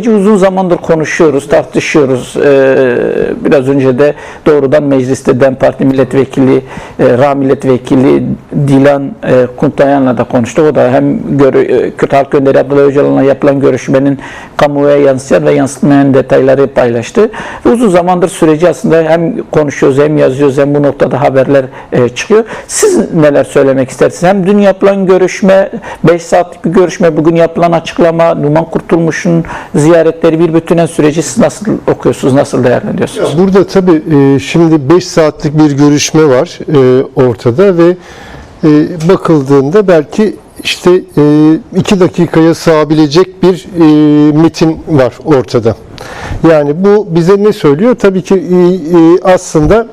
Uzun zamandır konuşuyoruz, tartışıyoruz. Biraz önce de doğrudan mecliste DEM Parti milletvekili, Ra milletvekili Dilan Kuntayan'la da konuştuk. O da hem Kürt Halk Önderi Abdullah Öcalan'la yapılan görüşmenin kamuoya yansıyan ve yansıtmayan detayları paylaştı. Uzun zamandır süreci aslında hem konuşuyoruz, hem yazıyoruz, hem bu noktada haberler çıkıyor. Siz neler söylemek istersiniz? Hem dün yapılan görüşme, 5 saatlik bir görüşme, bugün yapılan açıklama, Numan Kurtulmuş'un ziyaretleri, bir bütünen süreci siz nasıl okuyorsunuz, nasıl değerlendiriyorsunuz? Burada tabii şimdi 5 saatlik bir görüşme var ortada ve bakıldığında belki işte 2 dakikaya sığabilecek bir metin var ortada. Yani bu bize ne söylüyor? Tabii ki aslında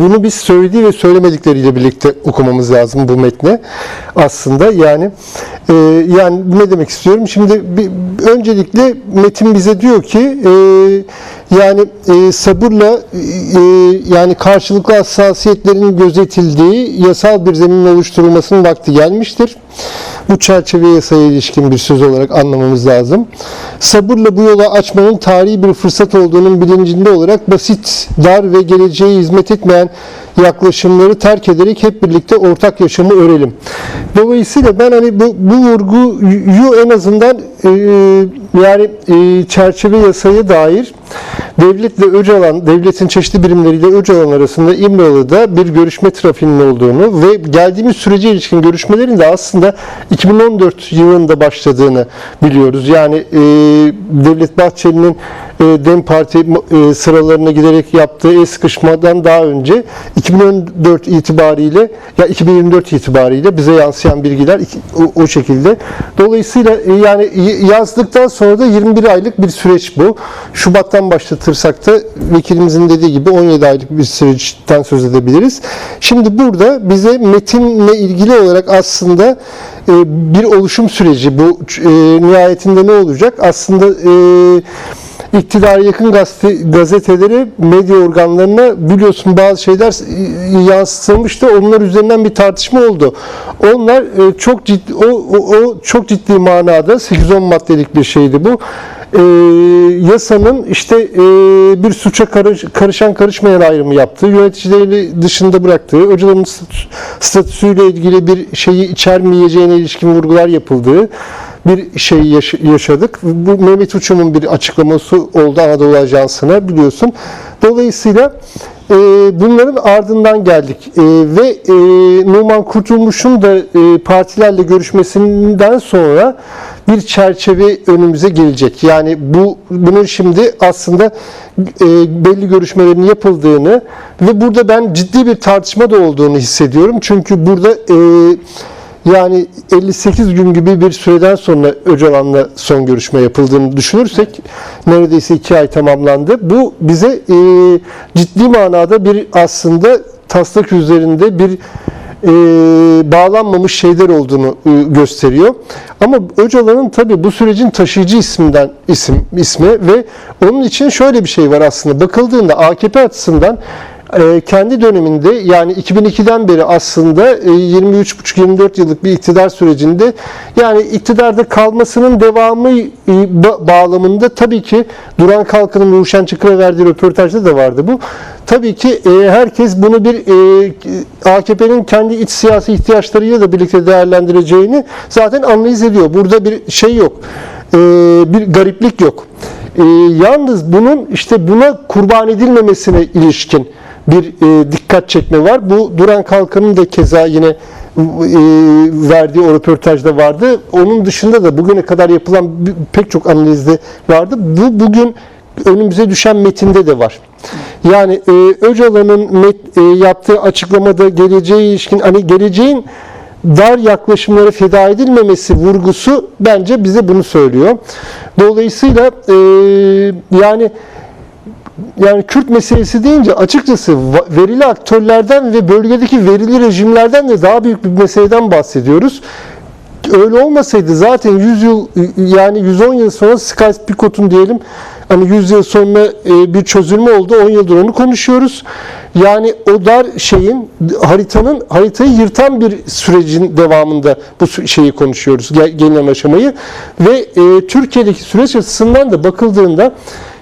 bunu biz söylediği ve söylemedikleriyle birlikte okumamız lazım bu metni. Aslında yani ne demek istiyorum? Şimdi öncelikle metin bize diyor ki sabırla yani karşılıklı hassasiyetlerin gözetildiği yasal bir zeminin oluşturulmasının vakti gelmiştir. Bu çerçeve yasaya ilişkin bir söz olarak anlamamız lazım. Sabırla bu yola açmanın tarihi bir fırsat olduğunun bilincinde olarak basit, dar ve geleceğe hizmet etmeyen yaklaşımları terk ederek hep birlikte ortak yaşamı örelim. Dolayısıyla ben hani bu vurguyu en azından çerçeve yasaya dair devletin çeşitli birimleriyle Öcalan arasında İmralı'da bir görüşme trafiğinin olduğunu ve geldiğimiz sürece ilişkin görüşmelerin de aslında 2014 yılında başladığını biliyoruz. Yani Devlet Bahçeli'nin DEM Parti sıralarına giderek yaptığı el sıkışmadan daha önce 2024 itibariyle bize yansıyan bilgiler o şekilde. Dolayısıyla yani yazdıktan sonra da 21 aylık bir süreç bu. Şubat'tan başlatırsak da vekilimizin dediği gibi 17 aylık bir süreçten söz edebiliriz. Şimdi burada bize metinle ilgili olarak aslında bir oluşum süreci bu nihayetinde ne olacak? Aslında iktidara yakın gazetelere, medya organlarına biliyorsun bazı şeyler yansıtılmıştı. Onlar üzerinden bir tartışma oldu. Onlar çok ciddi manada 8-10 maddelik bir şeydi bu. Yasanın işte bir suça karışan karışmayan ayrımı yaptığı, yöneticileri dışında bıraktığı, Öcalan'ın statüsüyle ilgili bir şeyi içermeyeceğine ilişkin vurgular yapıldığı bir şey yaşadık. Bu Mehmet Uçum'un bir açıklaması oldu Anadolu Ajansı'na biliyorsun. Dolayısıyla bunların ardından geldik ve Numan Kurtulmuş'un da partilerle görüşmesinden sonra bir çerçeve önümüze gelecek. Yani bunun şimdi aslında belli görüşmelerin yapıldığını ve burada ben ciddi bir tartışma da olduğunu hissediyorum. Çünkü burada yani 58 gün gibi bir süreden sonra Öcalan'la son görüşme yapıldığını düşünürsek neredeyse 2 ay tamamlandı. Bu bize ciddi manada bir aslında taslak üzerinde bir bağlanmamış şeyler olduğunu gösteriyor. Ama Öcalan'ın tabii bu sürecin taşıyıcı ismi ve onun için şöyle bir şey var aslında. Bakıldığında AKP açısından kendi döneminde yani 2002'den beri aslında 23,5-24 yıllık bir iktidar sürecinde yani iktidarda kalmasının devamı bağlamında tabii ki Duran Kalkan'ın Ruşen Çakır'a verdiği röportajda da vardı bu. Tabii ki herkes bunu bir AKP'nin kendi iç siyasi ihtiyaçlarıyla da birlikte değerlendireceğini zaten analiz ediyor. Burada bir şey yok. Bir gariplik yok. Yalnız bunun işte buna kurban edilmemesine ilişkin bir dikkat çekme var. Bu Duran Kalkan'ın da keza yine verdiği o röportajda vardı. Onun dışında da bugüne kadar yapılan pek çok analizde vardı. Bu bugün önümüze düşen metinde de var. Yani Öcalan'ın yaptığı açıklamada geleceğe ilişkin hani geleceğin dar yaklaşımlara feda edilmemesi vurgusu bence bize bunu söylüyor. Dolayısıyla yani Kürt meselesi deyince açıkçası verili aktörlerden ve bölgedeki verili rejimlerden de daha büyük bir meseleden bahsediyoruz. Öyle olmasaydı zaten 100 yıl yani 110 yıl sonra Sykes-Picot'un diyelim Hani 100 yıl sonra bir çözülme oldu. 10 yıldır onu konuşuyoruz. Yani o dar şeyin haritayı yırtan bir sürecin devamında bu şeyi konuşuyoruz. Gelinen aşamayı ve Türkiye'deki süreç açısından da bakıldığında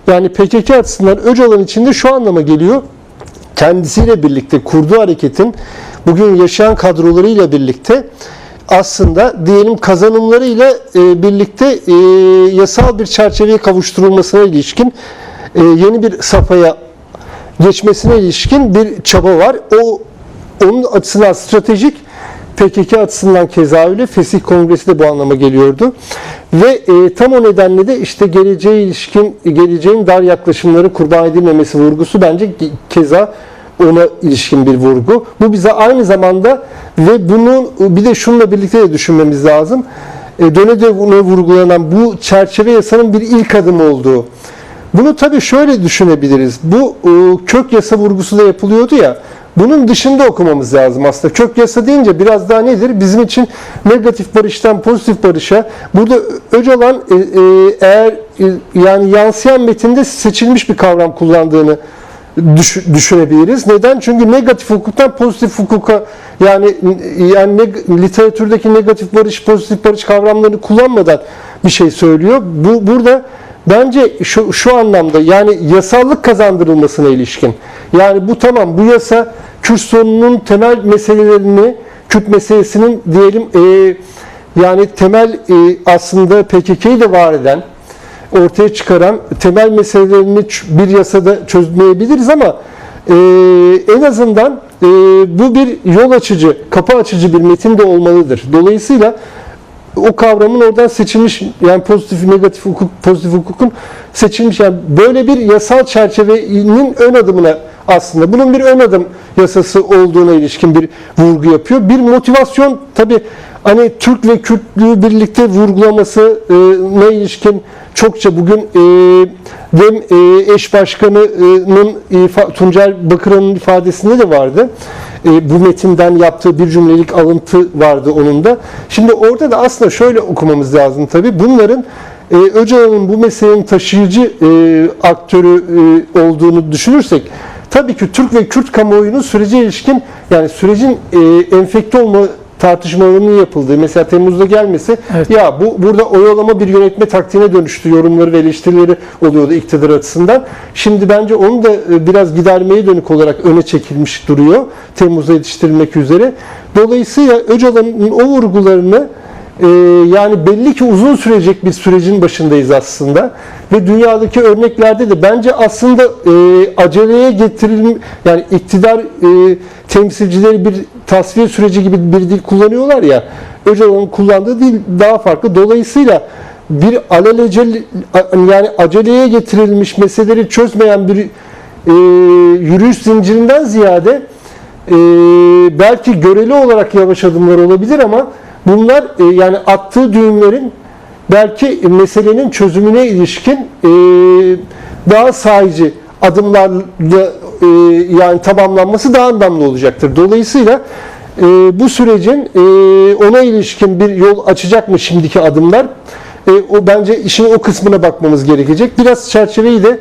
yani PKK açısından Öcalan içinde şu anlama geliyor. Kendisiyle birlikte kurduğu hareketin bugün yaşayan kadrolarıyla birlikte aslında diyelim kazanımlarıyla birlikte yasal bir çerçeveye kavuşturulmasına ilişkin yeni bir safhaya geçmesine ilişkin bir çaba var. Onun açısından stratejik, PKK açısından keza öyle. Fesih Kongresi de bu anlama geliyordu. Ve tam o nedenle de işte geleceğin dar yaklaşımları kurban edilmemesi vurgusu bence keza ona ilişkin bir vurgu. Bu bize aynı zamanda ve bunu bir de şununla birlikte de düşünmemiz lazım. Döne döne vurgulanan bu çerçeve yasanın bir ilk adım olduğu. Bunu tabii şöyle düşünebiliriz. Bu kök yasa vurgusu da yapılıyordu ya. Bunun dışında okumamız lazım aslında. Kök yasa deyince biraz daha nedir? Bizim için negatif barıştan pozitif barışa. Burada Öcalan eğer yani yansıyan metinde seçilmiş bir kavram kullandığını düşünebiliriz. Neden? Çünkü negatif hukuktan pozitif hukuka yani literatürdeki negatif barış, pozitif barış kavramlarını kullanmadan bir şey söylüyor. Bu burada bence şu anlamda yani yasallık kazandırılmasına ilişkin. Yani bu tamam bu yasa Kürt sorununun temel meselelerini Kürt meselesinin diyelim yani temel aslında PKK'yı da var eden ortaya çıkaran temel meselelerini bir yasada çözmeyebiliriz ama en azından bu bir yol açıcı, kapı açıcı bir metin de olmalıdır. Dolayısıyla o kavramın oradan seçilmiş yani pozitif negatif hukuk, pozitif hukukun seçilmiş yani böyle bir yasal çerçevenin ön adımına aslında bunun bir ön adım yasası olduğuna ilişkin bir vurgu yapıyor. Bir motivasyon tabii hani Türk ve Kürtlüğü birlikte vurgulamasına ilişkin çokça bugün DEM eş başkanının Tuncel Bakıran'ın ifadesinde de vardı. Bu metinden yaptığı bir cümlelik alıntı vardı onun da. Şimdi orada da aslında şöyle okumamız lazım tabii. Bunların Öcalan'ın bu meselenin taşıyıcı aktörü olduğunu düşünürsek tabii ki Türk ve Kürt kamuoyunun sürece ilişkin yani sürecin enfekte olma tartışmalarının yapıldığı mesela Temmuz'da gelmesi evet. Ya burada oyalama bir yönetme taktiğine dönüştü yorumları ve eleştirileri oluyordu iktidar açısından. Şimdi bence onu da biraz gidermeye dönük olarak öne çekilmiş duruyor Temmuz'da yetiştirilmek üzere. Dolayısıyla Öcalan'ın o vurgularını yani belli ki uzun sürecek bir sürecin başındayız aslında ve dünyadaki örneklerde de bence aslında aceleye getirilmiş yani iktidar temsilcileri bir tasfiye süreci gibi bir dil kullanıyorlar ya Öcalan'ın kullandığı dil daha farklı. Dolayısıyla bir alelacele yani aceleye getirilmiş meseleleri çözmeyen bir yürüyüş zincirinden ziyade belki göreli olarak yavaş adımlar olabilir ama bunlar yani attığı düğümlerin belki meselenin çözümüne ilişkin daha sahici adımlarla yani tamamlanması daha anlamlı olacaktır. Dolayısıyla bu sürecin ona ilişkin bir yol açacak mı şimdiki adımlar? O bence işin o kısmına bakmamız gerekecek. Biraz çerçeveyi de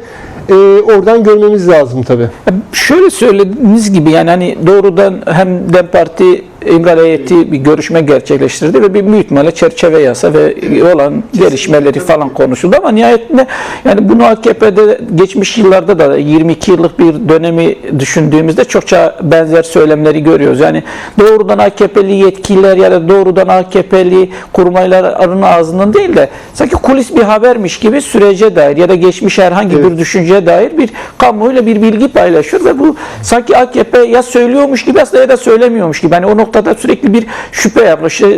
oradan görmemiz lazım tabii. Şöyle söylediğiniz gibi yani hani doğrudan hem DEM Parti İmralı heyeti bir görüşme gerçekleştirdi ve bir büyük ihtimalle çerçeve yasa ve olan gelişmeleri falan konuşuldu ama nihayetinde yani bunu AKP'de geçmiş yıllarda da 22 yıllık bir dönemi düşündüğümüzde çokça benzer söylemleri görüyoruz. Yani doğrudan AKP'li yetkililer ya da doğrudan AKP'li kurmayların ağzından değil de sanki kulis bir habermiş gibi sürece dair ya da geçmiş herhangi bir düşünceye dair bir kamuoyuyla bir bilgi paylaşıyor ve bu sanki AKP ya söylüyormuş gibi aslında ya da söylemiyormuş gibi. Yani o noktada sürekli bir şüphe yaklaşıyor.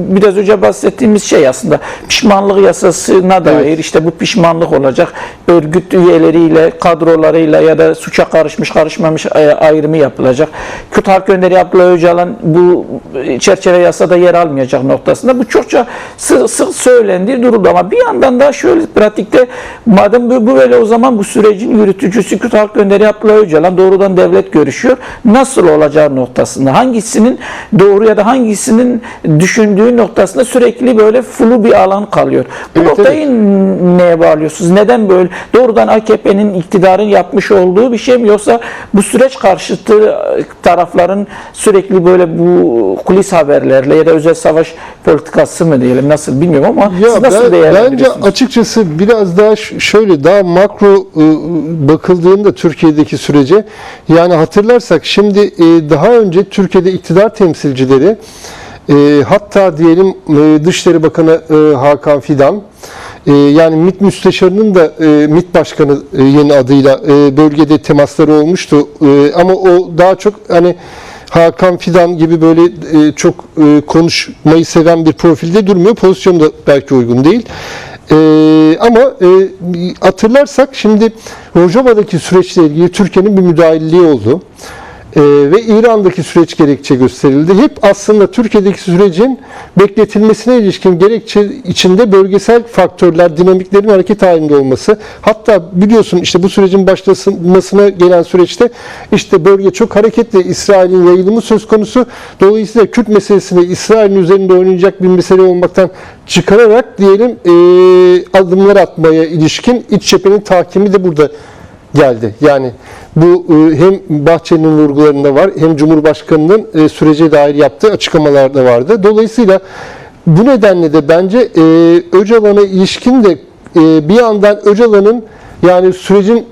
Biraz önce bahsettiğimiz şey aslında pişmanlık yasasına dair işte bu pişmanlık olacak. Örgüt üyeleriyle, kadrolarıyla ya da suça karışmış, karışmamış ayrımı yapılacak. Kürt Halk Önderi Abdullah Öcalan bu çerçeve yasada yer almayacak noktasında. Bu çokça sık söylendiği durumda ama bir yandan da şöyle pratikte madem bu böyle o zaman bu sürecin yürütücüsü Kürt Halk Önderi Abdullah Öcalan doğrudan devlet görüşüyor. Nasıl olacağı noktasında hangisinin doğru ya da hangisinin düşündüğü noktasında sürekli böyle flu bir alan kalıyor. Bu Evet, noktayı neye bağlıyorsunuz? Neden böyle? Doğrudan AKP'nin iktidarın yapmış olduğu bir şey mi, yoksa bu süreç karşıtı tarafların sürekli böyle bu kulis haberlerle ya da özel savaş politikası mı diyelim, nasıl bilmiyorum ama siz nasıl Bence değerlendiriyorsunuz? açıkçası biraz daha şöyle daha makro bakıldığında Türkiye'deki sürece, yani hatırlarsak şimdi daha önce Türkiye'de iktidar temsilcileri, hatta diyelim Dışişleri Bakanı Hakan Fidan, yani MİT Müsteşarı'nın da MİT Başkanı yeni adıyla bölgede temasları olmuştu. Ama o daha çok hani Hakan Fidan gibi böyle çok konuşmayı seven bir profilde durmuyor. Pozisyonu da belki uygun değil. Ama hatırlarsak şimdi Rojava'daki süreçle ilgili Türkiye'nin bir müdahaleliği oldu. Ve İran'daki süreç gerekçe gösterildi. Hep aslında Türkiye'deki sürecin bekletilmesine ilişkin gerekçe içinde bölgesel faktörler, dinamiklerin hareket halinde olması. Hatta biliyorsun işte bu sürecin başlamasına gelen süreçte işte bölge çok hareketli, İsrail'in yayılımı söz konusu. Dolayısıyla Kürt meselesini İsrail'in üzerinde oynayacak bir mesele olmaktan çıkararak diyelim adımlar atmaya ilişkin iç cephenin tahkimi de burada geldi. Yani bu hem Bahçeli'nin vurgularında var, hem Cumhurbaşkanı'nın sürece dair yaptığı açıklamalarda vardı. Dolayısıyla bu nedenle de bence Öcalan'a ilişkin de bir yandan Öcalan'ın yani sürecin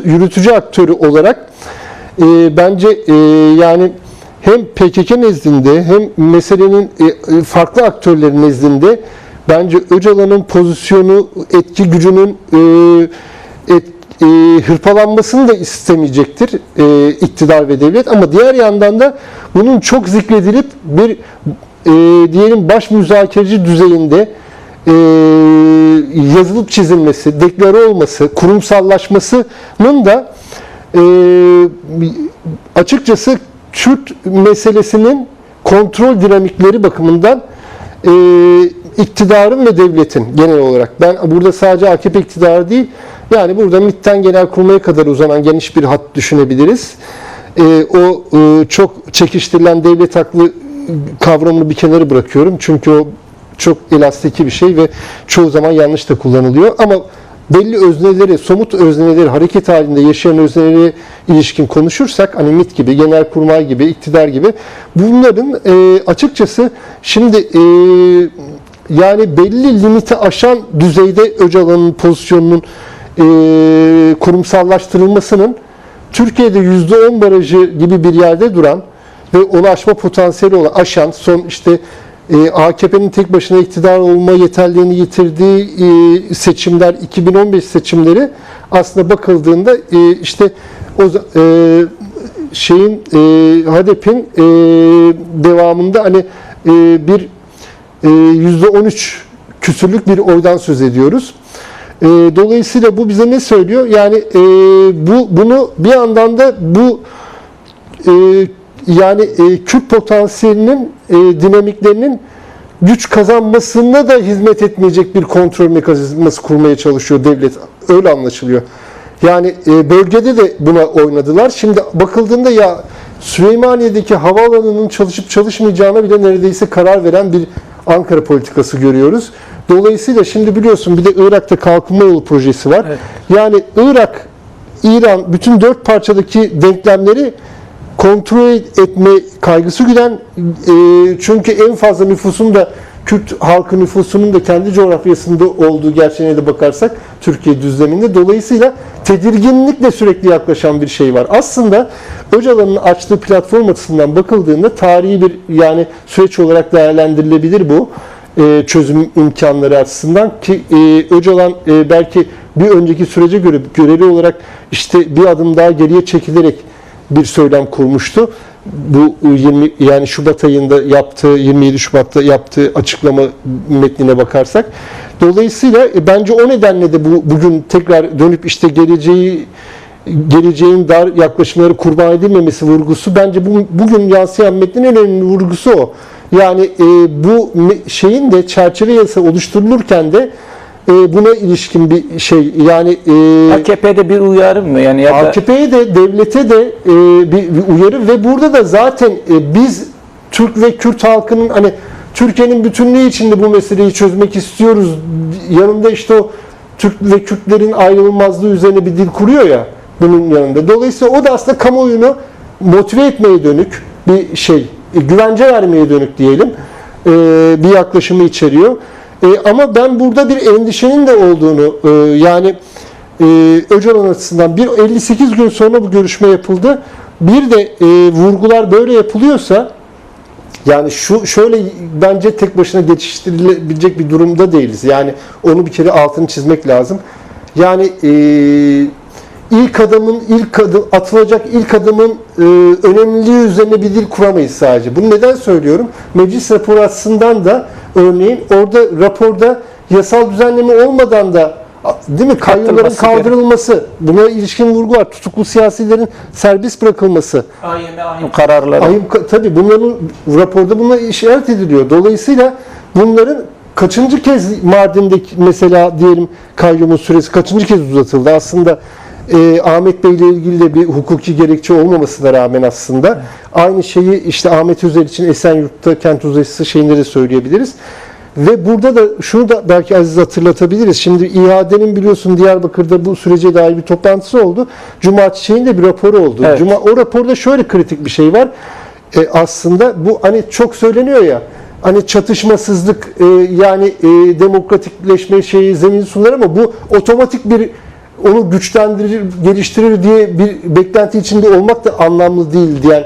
yürütücü aktörü olarak bence yani hem PKK nezdinde hem meselenin farklı aktörlerin nezdinde bence Öcalan'ın pozisyonu, etki gücünün hırpalanmasını da istemeyecektir iktidar ve devlet, ama diğer yandan da bunun çok zikredilip bir diyelim baş müzakereci düzeyinde yazılıp çizilmesi, deklare olması, kurumsallaşmasının da açıkçası Kürt meselesinin kontrol dinamikleri bakımından iktidarın ve devletin genel olarak, ben burada sadece AKP iktidarı değil, yani burada MİT'ten Genelkurmay'a kadar uzanan geniş bir hat düşünebiliriz. O çok çekiştirilen devlet aklı kavramını bir kenara bırakıyorum. Çünkü o çok elastiki bir şey ve çoğu zaman yanlış da kullanılıyor. Ama belli özneleri, somut özneleri, hareket halinde yaşayan öznelere ilişkin konuşursak, hani MİT gibi, Genelkurmay gibi, iktidar gibi, bunların açıkçası şimdi yani belli limiti aşan düzeyde Öcalan'ın pozisyonunun kurumsallaştırılmasının Türkiye'de %10 barajı gibi bir yerde duran ve onu aşma potansiyeli olan, aşan, son işte AKP'nin tek başına iktidar olma yeterliğini yitirdiği seçimler, 2015 seçimleri aslında bakıldığında işte o HDP'nin devamında hani bir %13 küsürlük bir oydan söz ediyoruz. Dolayısıyla bu bize ne söylüyor? Yani bunu bir yandan da bu yani Kürt potansiyelinin dinamiklerinin güç kazanmasına da hizmet etmeyecek bir kontrol mekanizması kurmaya çalışıyor devlet. Öyle anlaşılıyor. Yani bölgede de buna oynadılar. Şimdi bakıldığında ya Süleymaniye'deki havaalanının çalışıp çalışmayacağına bile neredeyse karar veren bir Ankara politikası görüyoruz. Dolayısıyla şimdi biliyorsun bir de Irak'ta kalkınma yolu projesi var. Evet. Yani Irak, İran bütün dört parçadaki denklemleri kontrol etme kaygısı güden, çünkü en fazla nüfusun da Kürt halkı nüfusunun da kendi coğrafyasında olduğu gerçeğine de bakarsak Türkiye düzleminde, dolayısıyla tedirginlikle sürekli yaklaşan bir şey var. Aslında Öcalan'ın açtığı platform açısından bakıldığında tarihi bir yani süreç olarak değerlendirilebilir bu çözüm imkanları açısından ki Öcalan belki bir önceki sürece göre göreli olarak işte bir adım daha geriye çekilerek bir söylem kurmuştu. Bu 20 Şubat ayında yaptığı, 27 Şubat'ta yaptığı açıklama metnine bakarsak. Dolayısıyla bence o nedenle de bugün tekrar dönüp işte geleceğin dar yaklaşımları kurban edilmemesi vurgusu, bence bugün yansıyan metnin en önemli vurgusu o. Yani bu şeyin de çerçeve yasa oluşturulurken de buna ilişkin bir şey yani AKP'de bir uyarı mı yani ya da AKP'ye de devlete de bir uyarı ve burada da zaten biz Türk ve Kürt halkının hani Türkiye'nin bütünlüğü içinde bu meseleyi çözmek istiyoruz. Yanında işte o Türk ve Kürtlerin ayrılmazlığı üzerine bir dil kuruyor ya bunun yanında. Dolayısıyla o da aslında kamuoyunu motive etmeye dönük bir şey, güvence vermeye dönük diyelim bir yaklaşımı içeriyor. Ama ben burada bir endişenin de olduğunu yani Öcalan açısından 58 gün sonra bu görüşme yapıldı. Bir de vurgular böyle yapılıyorsa yani şöyle bence tek başına geçiştirilebilecek bir durumda değiliz. Yani onu bir kere altını çizmek lazım. Yani atılacak ilk adımın önemliliği üzerine bir dil kuramayız sadece. Bunu neden söylüyorum? Meclis raporu açısından da örneğin orada raporda yasal düzenleme olmadan da değil mi kayyumların kaldırılması, buna ilişkin vurgu var. Tutuklu siyasilerin serbest bırakılması. AYM kararları. Tabii bunların raporda buna işaret ediliyor. Dolayısıyla bunların kaçıncı kez Mardin'deki mesela diyelim kayyumun süresi kaçıncı kez uzatıldı? Aslında Ahmet Bey ile ilgili de bir hukuki gerekçe olmamasına rağmen aslında aynı şeyi işte Ahmet Özel için Esenyurt'ta kent uzlaşısı şeyinde de söyleyebiliriz. Ve burada da şunu da belki Aziz hatırlatabiliriz. Şimdi İHA'denin biliyorsun Diyarbakır'da bu sürece dair bir toplantısı oldu. Cuma Çiçek'in de bir raporu oldu. Evet. O raporda şöyle kritik bir şey var. Aslında bu hani çok söyleniyor ya hani çatışmasızlık yani demokratikleşme şeyi zemin sunar ama bu otomatik bir onu güçlendirir, geliştirir diye bir beklenti içinde olmak da anlamlı değil diyen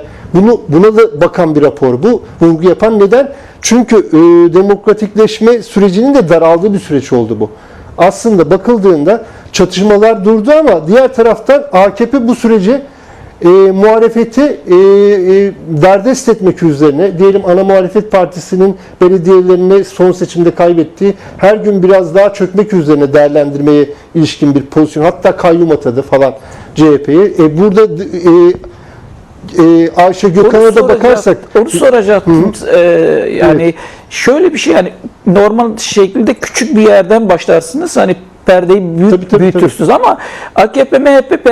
buna da bakan bir rapor. Bu vurgu yapan neden? Çünkü demokratikleşme sürecinin de daraldığı bir süreç oldu bu. Aslında bakıldığında çatışmalar durdu ama diğer taraftan AKP bu süreci muhalefeti derdest etmek üzerine diyelim ana muhalefet partisinin belediyelerini son seçimde kaybettiği her gün biraz daha çökmek üzerine değerlendirmeye ilişkin bir pozisyon hatta kayyum atadı falan CHP'yi. Burada Ayşe Gökhan'a da bakarsak onu soracaktım. Yani evet. şöyle bir şey yani normal şekilde küçük bir yerden başlarsınız hani perdeyi büyütürsünüz ama AKP MHP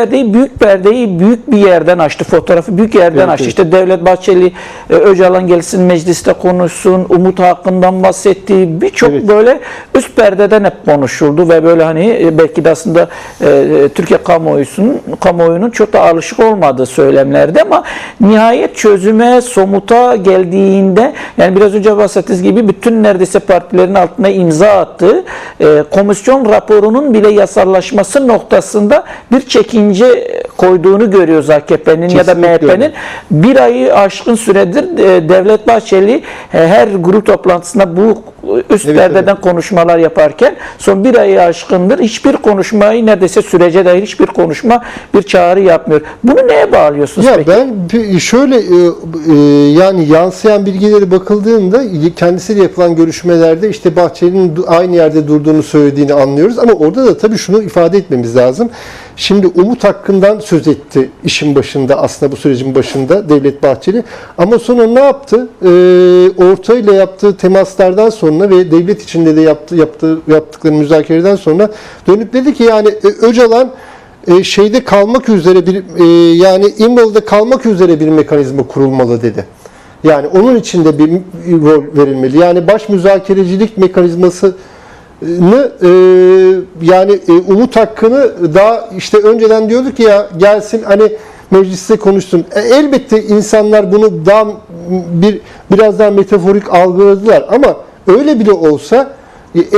perdeyi büyük bir yerden açtı, fotoğrafı büyük yerden açtı. Evet. İşte Devlet Bahçeli Öcalan gelsin mecliste konuşsun, Umut hakkından bahsettiği birçok böyle üst perdeden hep konuşuldu ve böyle hani belki de aslında Türkiye kamuoyunun çok da alışık olmadığı söylemlerdi ama nihayet çözüme, somuta geldiğinde yani biraz önce bahsettiğiniz gibi bütün neredeyse partilerin altına imza attığı komisyon raporunun bile yasallaşması noktasında bir çekince koyduğunu görüyoruz AKP'nin ya da MHP'nin. Bir ayı aşkın süredir Devlet Bahçeli her grup toplantısında bu üst perdeden konuşmalar yaparken son bir ayı aşkındır hiçbir konuşmayı neredeyse sürece dair hiçbir konuşma, bir çağrı yapmıyor. Bunu neye bağlıyorsunuz peki? Ben şöyle yani yansıyan bilgileri bakıldığında kendisiyle yapılan görüşmelerde işte Bahçeli'nin aynı yerde durduğunu söylediğini anlıyoruz ama orada da tabii şunu ifade etmemiz lazım. Şimdi Umut hakkından söz etti işin başında aslında bu sürecin başında Devlet Bahçeli ama sonra ne yaptı? Orta ile yaptığı temaslardan sonra ve devlet içinde de yaptıkları müzakereden sonra dönüp dedi ki yani Öcalan şeyde kalmak üzere bir yani İmralı'da kalmak üzere bir mekanizma kurulmalı dedi. Yani onun içinde bir rol verilmeli. Yani baş müzakerecilik mekanizması yani Umut hakkını daha işte önceden diyorduk ya gelsin hani mecliste konuşsun. Elbette insanlar bunu biraz daha metaforik algıladılar ama öyle bile olsa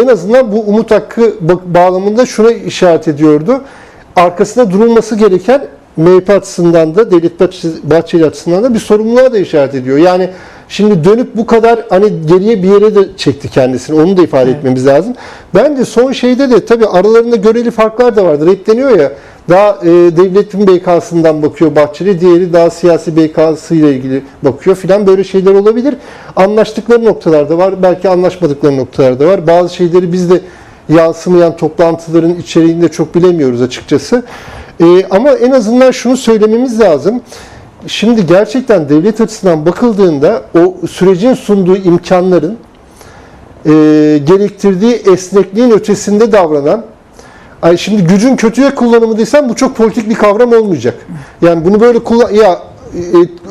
en azından bu Umut hakkı bağlamında şuna işaret ediyordu. Arkasında durulması gereken MHP açısından da Devlet Bahçeli açısından da bir sorumluluğa da işaret ediyor. Yani şimdi dönüp bu kadar hani geriye bir yere de çekti kendisini. Onu da ifade etmemiz lazım. Bence son şeyde de tabii aralarında göreli farklar da vardır. Hep deniyor ya daha devletin BK'sından bakıyor Bahçeli, diğeri daha siyasi BK'sı ile ilgili bakıyor filan böyle şeyler olabilir. Anlaştıkları noktalar da var. Belki anlaşmadıkları noktalar da var. Bazı şeyleri biz de yansımayan toplantıların içeriğinde çok bilemiyoruz açıkçası. Ama en azından şunu söylememiz lazım. Şimdi gerçekten devlet açısından bakıldığında o sürecin sunduğu imkanların gerektirdiği esnekliğin ötesinde davranan, şimdi gücün kötüye kullanımı desem bu çok politik bir kavram olmayacak. Yani bunu böyle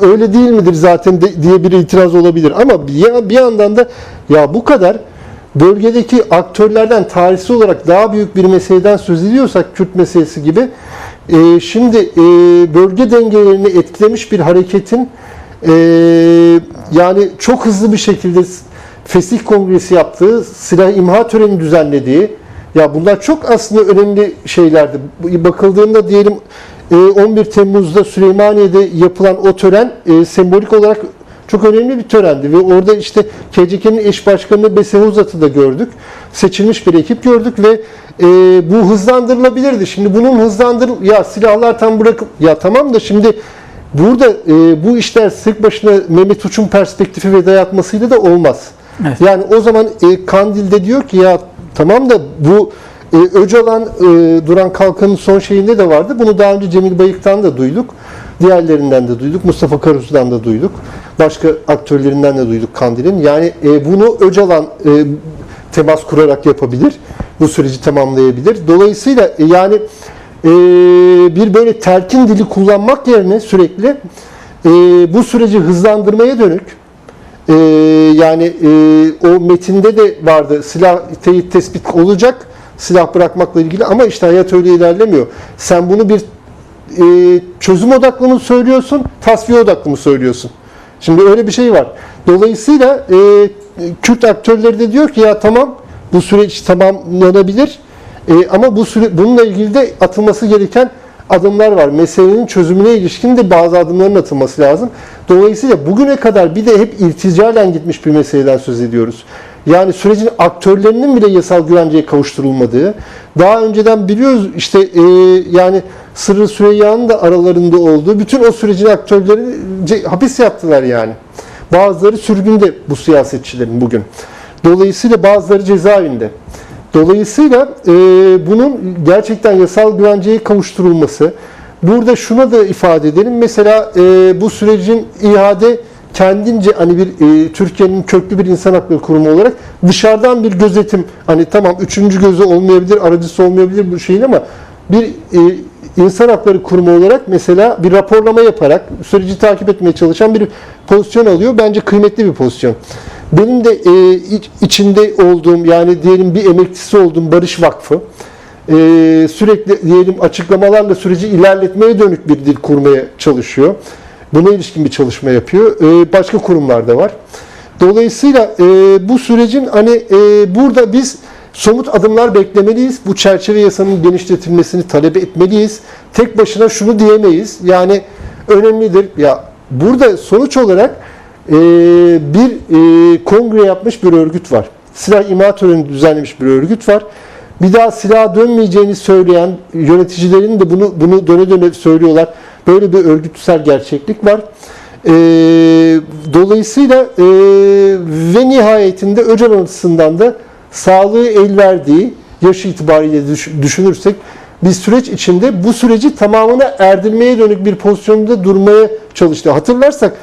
öyle değil midir zaten diye bir itiraz olabilir. Ama bir yandan da ya bu kadar bölgedeki aktörlerden tarihsel olarak daha büyük bir meseleden söz ediyorsak, Kürt meselesi gibi, şimdi bölge dengelerini etkilemiş bir hareketin yani çok hızlı bir şekilde Fesih Kongresi yaptığı, silah imha töreni düzenlediği, ya bunlar çok aslında önemli şeylerdi. Bakıldığında diyelim 11 Temmuz'da Süleymaniye'de yapılan o tören sembolik olarak çok önemli bir törendi ve orada işte KCK'nin eş başkanı Besihe Uzat'ı da gördük. Seçilmiş bir ekip gördük ve bu hızlandırılabilirdi. Şimdi bunun ya silahlar tam bırakıp, ya tamam da şimdi burada bu işler tek başına Mehmet Uç'un perspektifi ve dayatmasıyla da olmaz. Evet. Yani o zaman Kandil'de diyor ki ya tamam da bu Öcalan Duran Kalkan'ın son şeyinde de vardı. Bunu daha önce Cemil Bayık'tan da duyduk. Diğerlerinden de duyduk. Mustafa Karasu'dan da duyduk. Başka aktörlerinden de duyduk Kandil'in. Yani bunu Öcalan temas kurarak yapabilir. Bu süreci tamamlayabilir. Dolayısıyla yani bir böyle telkin dili kullanmak yerine sürekli bu süreci hızlandırmaya dönük, yani o metinde de vardı, silah teyit tespit olacak silah bırakmakla ilgili, ama işte hayat öyle ilerlemiyor. Sen bunu bir çözüm odaklı mı söylüyorsun, tasfiye odaklı mı söylüyorsun? Şimdi öyle bir şey var. Dolayısıyla Kürt aktörleri de diyor ki ya tamam, bu süreç tamamlanabilir ama bununla ilgili de atılması gereken adımlar var. Meselenin çözümüne ilişkin de bazı adımların atılması lazım. Dolayısıyla bugüne kadar bir de hep irticalen gitmiş bir meseleden söz ediyoruz. Yani sürecin aktörlerinin bile yasal güvenceye kavuşturulmadığı, daha önceden biliyoruz işte yani Sırrı Süreyya'nın da aralarında olduğu bütün o sürecin aktörleri hapis yattılar yani. Bazıları sürgünde bu siyasetçilerin bugün. Dolayısıyla bazıları cezaevinde. Dolayısıyla bunun gerçekten yasal güvenceye kavuşturulması, burada şuna da ifade edelim. Mesela bu sürecin iade kendince hani bir Türkiye'nin köklü bir insan hakları kurumu olarak dışarıdan bir gözetim, hani tamam üçüncü gözü olmayabilir, aracısı olmayabilir bu şeyin, ama bir insan hakları kurumu olarak mesela bir raporlama yaparak süreci takip etmeye çalışan bir pozisyon alıyor. Bence kıymetli bir pozisyon. Benim de içinde olduğum, yani diyelim bir emekçisi olduğum Barış Vakfı sürekli diyelim açıklamalarla süreci ilerletmeye dönük bir dil kurmaya çalışıyor. Buna ilişkin bir çalışma yapıyor. Başka kurumlar da var. Dolayısıyla bu sürecin hani burada biz somut adımlar beklemeliyiz. Bu çerçeve yasanın genişletilmesini talep etmeliyiz. Tek başına şunu diyemeyiz. Yani önemlidir. Ya burada sonuç olarak bir kongre yapmış bir örgüt var. Silah imha töreni düzenlemiş bir örgüt var. Bir daha silaha dönmeyeceğini söyleyen yöneticilerin de bunu döne döne söylüyorlar. Böyle bir örgütsel gerçeklik var. Dolayısıyla ve nihayetinde Öcalan açısından da sağlığı el verdiği yaş itibariyle düşünürsek bir süreç içinde bu süreci tamamına erdirmeye dönük bir pozisyonda durmaya çalıştı. Hatırlarsak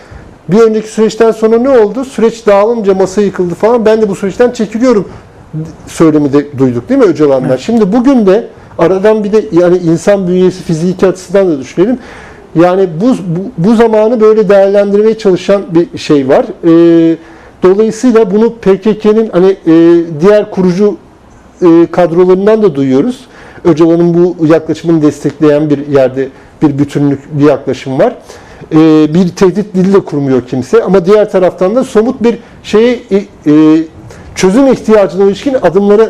bir önceki süreçten sonra ne oldu? Süreç dağılınca masa yıkıldı falan. Ben de bu süreçten çekiliyorum söylemi de duyduk değil mi Öcalan'dan? Evet. Şimdi bugün de aradan bir de yani insan bünyesi fiziki açısından da düşünelim. Yani bu zamanı böyle değerlendirmeye çalışan bir şey var. Dolayısıyla bunu PKK'nın hani diğer kurucu kadrolarından da duyuyoruz. Öcalan'ın bu yaklaşımını destekleyen bir yerde bir bütünlük, bir yaklaşım var. Bir tehdit dili de kurmuyor kimse, ama diğer taraftan da somut bir çözüm ihtiyacına ilişkin adımlara,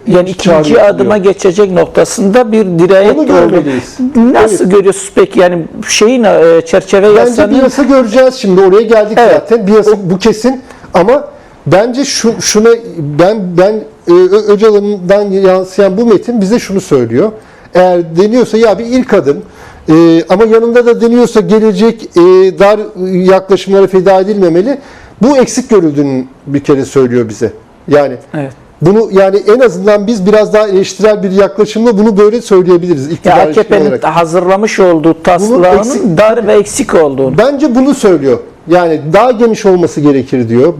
yani ikinci adıma geçecek noktasında bir dirayet oldu. Nasıl görüyorsunuz peki? Yani şeyin çerçeve yasanın... Bence bir yasa göreceğiz şimdi. Oraya geldik zaten. Bir yasa bu kesin. Ama bence şuna ben Öcalan'dan yansıyan bu metin bize şunu söylüyor. Eğer deniyorsa ya bir ilk adım, ama yanında da deniyorsa gelecek dar yaklaşımlara feda edilmemeli. Bu eksik görüldüğünü bir kere söylüyor bize. Yani evet. Bunu yani en azından biz biraz daha eleştirel bir yaklaşımla bunu böyle söyleyebiliriz. AKP'nin hazırlamış olduğu taslağının dar ve eksik olduğunu. Bence bunu söylüyor. Yani daha geniş olması gerekir diyor.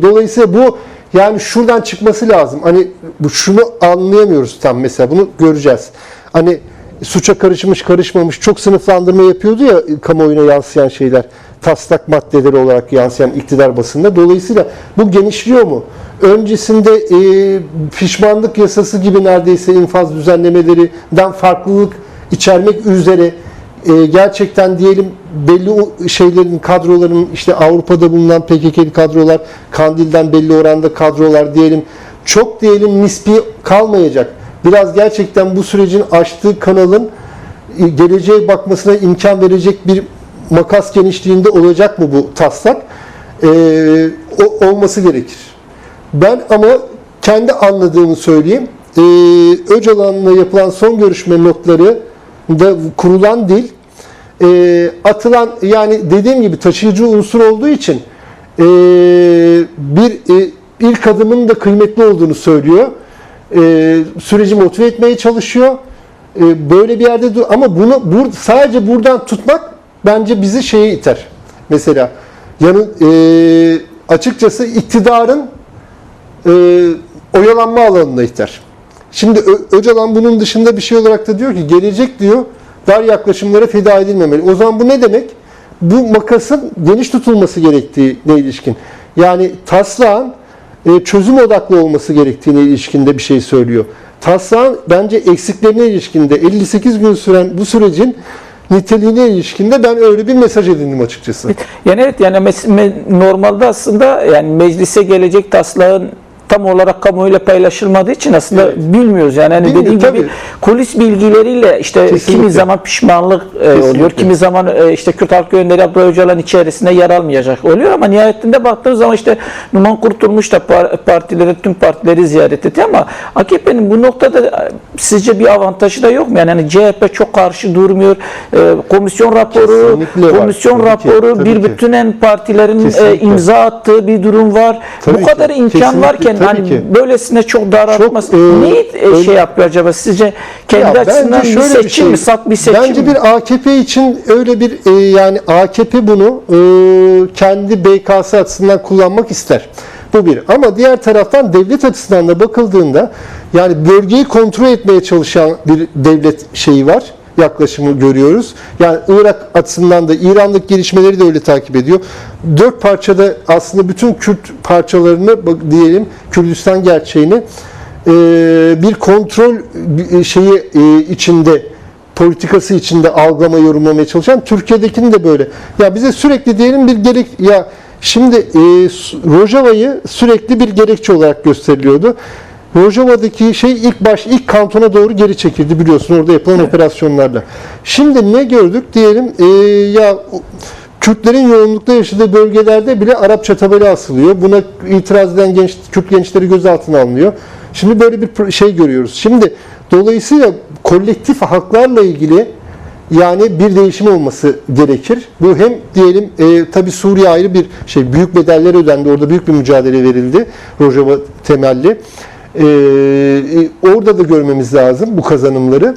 Dolayısıyla bu yani şuradan çıkması lazım. Hani şunu anlayamıyoruz tam mesela. Bunu göreceğiz. Hani suça karışmış karışmamış çok sınıflandırma yapıyordu ya kamuoyuna yansıyan şeyler. Taslak maddeleri olarak yansıyan iktidar basında. Dolayısıyla bu genişliyor mu? Öncesinde pişmanlık yasası gibi neredeyse infaz düzenlemelerinden farklılık içermek üzere gerçekten diyelim belli şeylerin, kadroların, işte Avrupa'da bulunan PKK'li kadrolar, Kandil'den belli oranda kadrolar diyelim, çok diyelim nispi kalmayacak. Biraz gerçekten bu sürecin açtığı kanalın geleceğe bakmasına imkan verecek bir makas genişliğinde olacak mı bu taslak? Olması gerekir. Ben ama kendi anladığımı söyleyeyim. Öcalan'la yapılan son görüşme notları da kurulan dil, atılan, yani dediğim gibi taşıyıcı unsur olduğu için bir ilk adımın da kıymetli olduğunu söylüyor. Süreci motive etmeye çalışıyor. Böyle bir yerde ama bunu sadece buradan tutmak bence bizi şeye iter. Mesela açıkçası iktidarın oyalanma alanına iter. Şimdi Öcalan bunun dışında bir şey olarak da diyor ki gelecek diyor dar yaklaşımlara feda edilmemeli. O zaman bu ne demek? Bu makasın geniş tutulması gerektiğine ilişkin. Yani taslağın çözüm odaklı olması gerektiğine ilişkin de bir şey söylüyor. Taslağın bence eksiklerine ilişkinde 58 gün süren bu sürecin niteliğine ilişkinde ben öyle bir mesaj edindim açıkçası. Yani evet, yani normalde aslında yani meclise gelecek taslağın tam olarak kamuoyuyla paylaşılmadığı için aslında evet, bilmiyoruz. Yani hani dediğim gibi kulis bilgileriyle işte kesinlikle, kimi zaman pişmanlık oluyor, kimi zaman işte Kürt Halkı Önderi Abdullah Öcalan içerisinde yer almayacak oluyor ama nihayetinde baktığımız zaman işte Numan Kurtulmuş da tüm partileri ziyaret etti ama AKP'nin bu noktada sizce bir avantajı da yok mu? Yani hani CHP çok karşı durmuyor. Komisyon raporu, tabii bir ki. bütünen partilerin Kesinlikle. imza attığı bir durum var. Tabii bu kadar ki. imkan Kesinlikle. varken Tabii hani ki. böylesine çok daraltması neyi şey yapıyor acaba sizce? Kendi açısından bir seçim mi? Salt bir seçim bence mi? bir AKP için öyle bir yani AKP bunu kendi BK'sı açısından kullanmak ister. Bu bir. Ama diğer taraftan devlet açısından da bakıldığında yani bölgeyi kontrol etmeye çalışan bir devlet şeyi var. Yaklaşımı görüyoruz. Yani Irak açısından da İran'daki gelişmeleri de öyle takip ediyor. 4 parçada aslında bütün Kürt parçalarını diyelim, Kürdistan gerçeğini bir kontrol şeyi içinde, politikası içinde algılama, yorumlamaya çalışan, Türkiye'dekini de böyle. Ya bize sürekli diyelim bir şimdi Rojava'yı sürekli bir gerekçe olarak gösteriliyordu. Rojava'daki ilk kantona doğru geri çekildi biliyorsun orada yapılan operasyonlarla. Şimdi ne gördük diyelim Kürtlerin yoğunlukta yaşadığı bölgelerde bile Arapça tabela asılıyor. Buna itiraz eden Kürt gençleri gözaltına alınıyor. Şimdi böyle bir şey görüyoruz. Şimdi dolayısıyla kolektif haklarla ilgili yani bir değişim olması gerekir. Bu hem diyelim tabii Suriye ayrı bir şey. Büyük bedeller ödendi. Orada büyük bir mücadele verildi. Rojava temelli. Orada da görmemiz lazım bu kazanımları.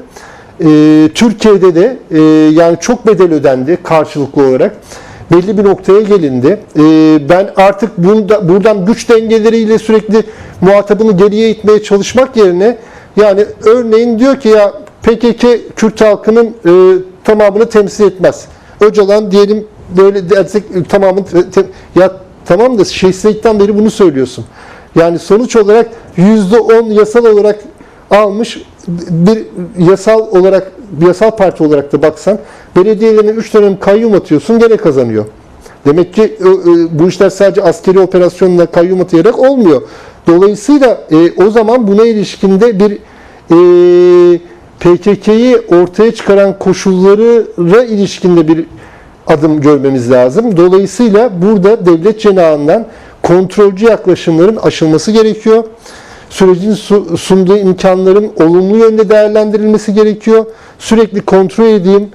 Türkiye'de de yani çok bedel ödendi karşılıklı olarak. Belli bir noktaya gelindi. Ben artık buradan güç dengeleriyle sürekli muhatabını geriye itmeye çalışmak yerine yani örneğin diyor ki ya PKK Kürt halkının tamamını temsil etmez. Öcalan diyelim böyle dersek tamamını ya tamam da Said'den beri bunu söylüyorsun. Yani sonuç olarak %10 yasal olarak almış bir yasal parti olarak da baksan belediyelerine 3 dönem kayyum atıyorsun gene kazanıyor. Demek ki bu işler sadece askeri operasyonla kayyum atayarak olmuyor. Dolayısıyla o zaman buna ilişkinde bir PKK'yı ortaya çıkaran koşullara ilişkinde bir adım görmemiz lazım. Dolayısıyla burada devlet cenahından kontrolcü yaklaşımların aşılması gerekiyor. Sürecin sunduğu imkanların olumlu yönde değerlendirilmesi gerekiyor. Sürekli kontrol edeyim,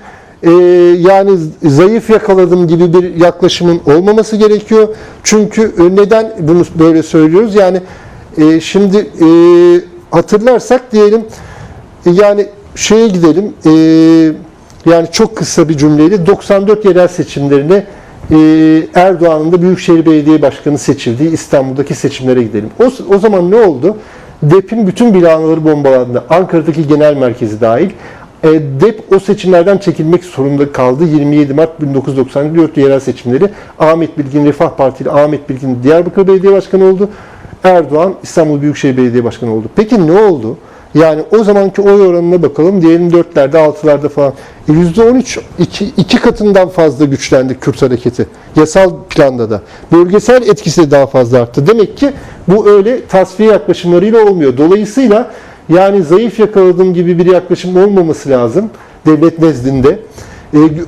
yani zayıf yakaladım gibi bir yaklaşımın olmaması gerekiyor. Çünkü neden bunu böyle söylüyoruz? Yani şimdi hatırlarsak diyelim yani gidelim yani çok kısa bir cümleyle 94 yerel seçimlerine Erdoğan'ın da Büyükşehir Belediye Başkanı seçildiği İstanbul'daki seçimlere gidelim. O zaman ne oldu? DEP'in bütün binaları bombalandı. Ankara'daki genel merkezi dahil. DEP o seçimlerden çekilmek zorunda kaldı. 27 Mart 1994 yerel seçimleri. Ahmet Bilgin, Refah Partili Ahmet Bilgin Diyarbakır Belediye Başkanı oldu. Erdoğan İstanbul Büyükşehir Belediye Başkanı oldu. Peki ne oldu? Yani o zamanki oy oranına bakalım. Diyelim 4'lerde, 6'larda falan. %13, iki katından fazla güçlendi Kürt hareketi. Yasal planda da. Bölgesel etkisi de daha fazla arttı. Demek ki bu öyle tasfiye yaklaşımlarıyla olmuyor. Dolayısıyla yani zayıf yakaladığım gibi bir yaklaşım olmaması lazım devlet nezdinde.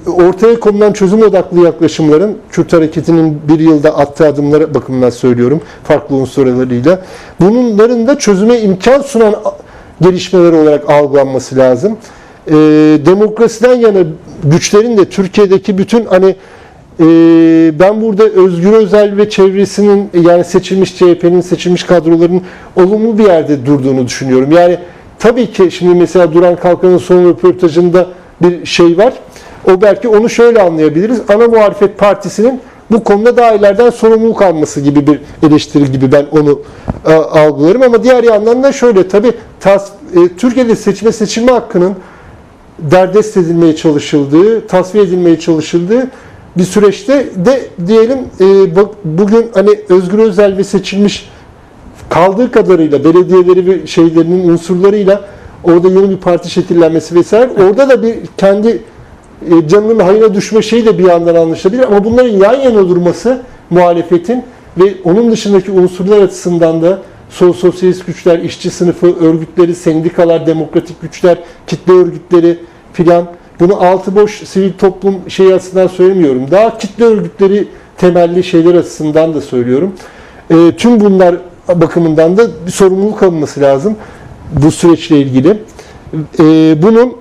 Ortaya konulan çözüm odaklı yaklaşımların Kürt hareketinin bir yılda attığı adımlara bakımından söylüyorum farklı unsurlarıyla. Bunların da çözüme imkan sunan gelişmeler olarak algılanması lazım. Demokrasiden yana güçlerin de Türkiye'deki bütün ben burada Özgür Özel ve çevresinin yani seçilmiş CHP'nin seçilmiş kadroların olumlu bir yerde durduğunu düşünüyorum. Yani tabii ki şimdi mesela Duran Kalkan'ın son röportajında bir şey var. O belki onu şöyle anlayabiliriz. Ana muhalefet partisinin bu konuda daha ileriden sorumluluk alması gibi bir eleştiri gibi ben onu algılarım. Ama diğer yandan da şöyle tabii Türkiye'de seçilme hakkının derdest edilmeye çalışıldığı, tasfiye edilmeye çalışıldığı bir süreçte de diyelim bugün Özgür Özel ve seçilmiş kaldığı kadarıyla belediyeleri ve şeylerinin unsurlarıyla orada yeni bir parti şekillenmesi vesaire orada da bir kendi canının hayına düşme şeyi de bir yandan anlaşılabilir ama bunların yan yana durması muhalefetin ve onun dışındaki unsurlar açısından da sosyalist güçler, işçi sınıfı örgütleri, sendikalar, demokratik güçler, kitle örgütleri filan. Bunu altı boş sivil toplum açısından söylemiyorum. Daha kitle örgütleri temelli şeyler açısından da söylüyorum. Tüm bunlar bakımından da bir sorumluluk alınması lazım bu süreçle ilgili. Bunun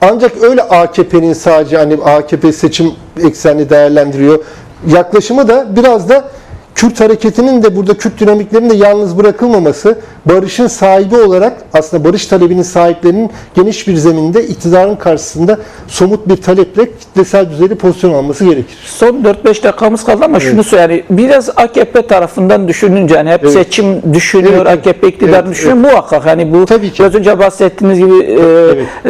ancak öyle AKP'nin sadece AKP seçim eksenli değerlendiriyor. Yaklaşımı da biraz da Kürt hareketinin de burada Kürt dinamiklerinin de yalnız bırakılmaması, barışın sahibi olarak aslında barış talebinin sahiplerinin geniş bir zeminde iktidarın karşısında somut bir taleple kitlesel düzeyde pozisyon alması gerekir. Son 4-5 dakikamız kaldı ama şunu söyleyeyim. Biraz AKP tarafından düşününce hep seçim düşünüyor, AKP iktidar düşünüyor. Muhakkak bu tabii ki. biraz önce bahsettiğiniz gibi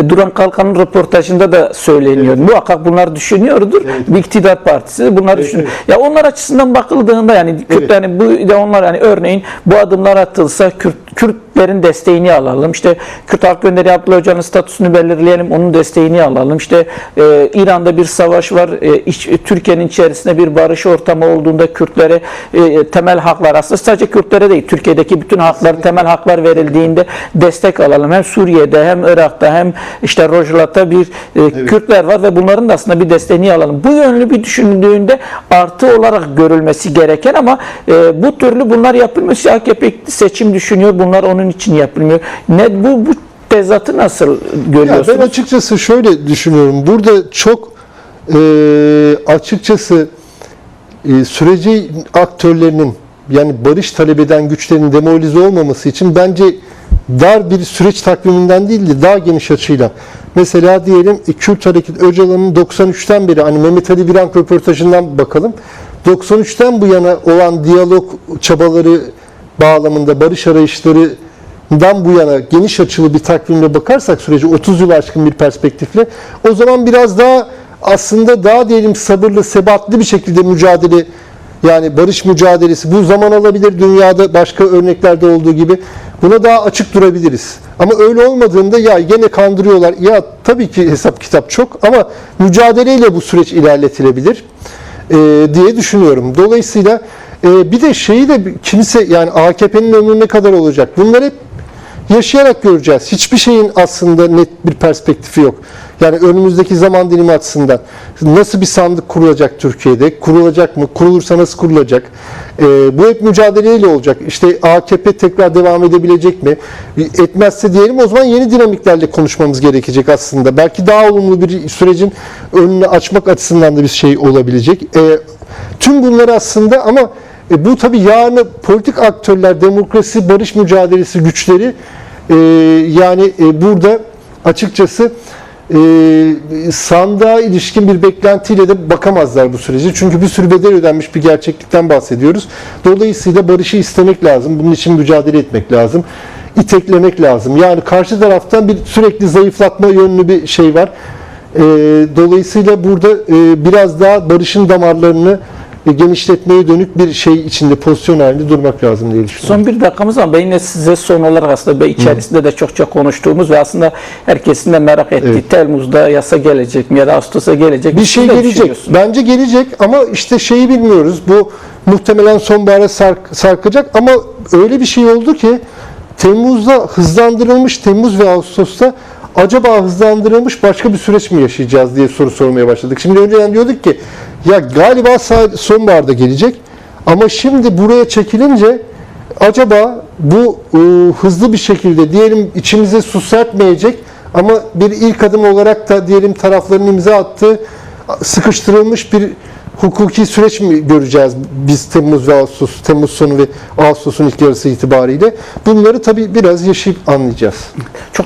Duran Kalkan'ın röportajında da söyleniyor. Muhakkak bunlar düşünüyordur. Bir iktidar partisi bunlar düşünüyor. Ya onlar açısından bakıldığında Kürt bu de onlar örneğin bu adımlar atılsa Kürtlerin desteğini alalım. İşte Kürt Halk Önderi Abdullah Öcalan'ın statüsünü belirleyelim, onun desteğini alalım. İşte İran'da bir savaş var. Türkiye'nin içerisinde bir barış ortamı olduğunda Kürtlere temel haklar aslında sadece Kürtlere değil, Türkiye'deki bütün haklar, temel haklar verildiğinde destek alalım. Hem Suriye'de hem Irak'ta hem Rojava'da bir Kürtler var ve bunların da aslında bir desteğini alalım. Bu yönlü bir düşündüğünde artı olarak görülmesi gereken ama bu türlü bunlar yapılmıyor. AKP seçim düşünüyor. Bunlar onun için yapılmıyor. Bu tezatı nasıl görüyorsunuz? Ben açıkçası şöyle düşünüyorum. Burada çok açıkçası süreci aktörlerinin barış talep eden güçlerin demoralize olmaması için bence dar bir süreç takviminden değil de daha geniş açıyla. Mesela diyelim Kürt Hareketi Öcalan'ın 93'ten beri Mehmet Ali Birant röportajından bakalım. 93'ten bu yana olan diyalog çabaları bağlamında barış arayışlarından bu yana geniş açılı bir takvimle bakarsak süreci 30 yıl aşkın bir perspektifle o zaman biraz daha aslında daha diyelim sabırlı, sebatlı bir şekilde mücadele barış mücadelesi bu zaman alabilir dünyada başka örneklerde olduğu gibi buna daha açık durabiliriz. Ama öyle olmadığında gene kandırıyorlar. Tabii ki hesap kitap çok ama mücadeleyle bu süreç ilerletilebilir diye düşünüyorum. Dolayısıyla bir de şeyi de kimse AKP'nin ömrü ne kadar olacak? Bunları hep yaşayarak göreceğiz. Hiçbir şeyin aslında net bir perspektifi yok. Önümüzdeki zaman dilimi açısından nasıl bir sandık kurulacak Türkiye'de? Kurulacak mı? Kurulursa nasıl kurulacak? Bu hep mücadeleyle olacak. İşte AKP tekrar devam edebilecek mi? Etmezse diyelim o zaman yeni dinamiklerle konuşmamız gerekecek aslında. Belki daha olumlu bir sürecin önünü açmak açısından da bir şey olabilecek. Tüm bunlar aslında ama bu tabii yarın politik aktörler, demokrasi, barış mücadelesi güçleri burada açıkçası sandığa ilişkin bir beklentiyle de bakamazlar bu sürece. Çünkü bir sürü bedel ödenmiş bir gerçeklikten bahsediyoruz. Dolayısıyla barışı istemek lazım. Bunun için mücadele etmek lazım. İteklemek lazım. Yani karşı taraftan bir sürekli zayıflatma yönlü bir şey var. Dolayısıyla burada biraz daha barışın damarlarını genişletmeye dönük bir şey içinde, pozisyon halinde durmak lazım diye düşünüyorum. Son bir dakikamız var. Ben yine size son olarak aslında içerisinde de çokça konuştuğumuz ve aslında herkesin de merak ettiği, Evet. Temmuz'da yasa gelecek mi ya da Ağustos'a gelecek mi? Bir şey Siz ne gelecek. düşünüyorsunuz? Bence gelecek ama işte şeyi bilmiyoruz. Bu muhtemelen sonbahara sarkacak ama öyle bir şey oldu ki Temmuz'da hızlandırılmış, Temmuz ve Ağustos'ta acaba hızlandırılmış başka bir süreç mi yaşayacağız diye soru sormaya başladık. Şimdi önceden diyorduk ki ya galiba sonbaharda gelecek ama şimdi buraya çekilince acaba bu hızlı bir şekilde diyelim içimize su serpmeyecek ama bir ilk adım olarak da diyelim tarafların imza attığı sıkıştırılmış bir hukuki süreç mi göreceğiz biz Temmuz ve Ağustos, Temmuz sonu ve Ağustos'un ilk yarısı itibariyle? Bunları tabii biraz yaşayıp anlayacağız. Çok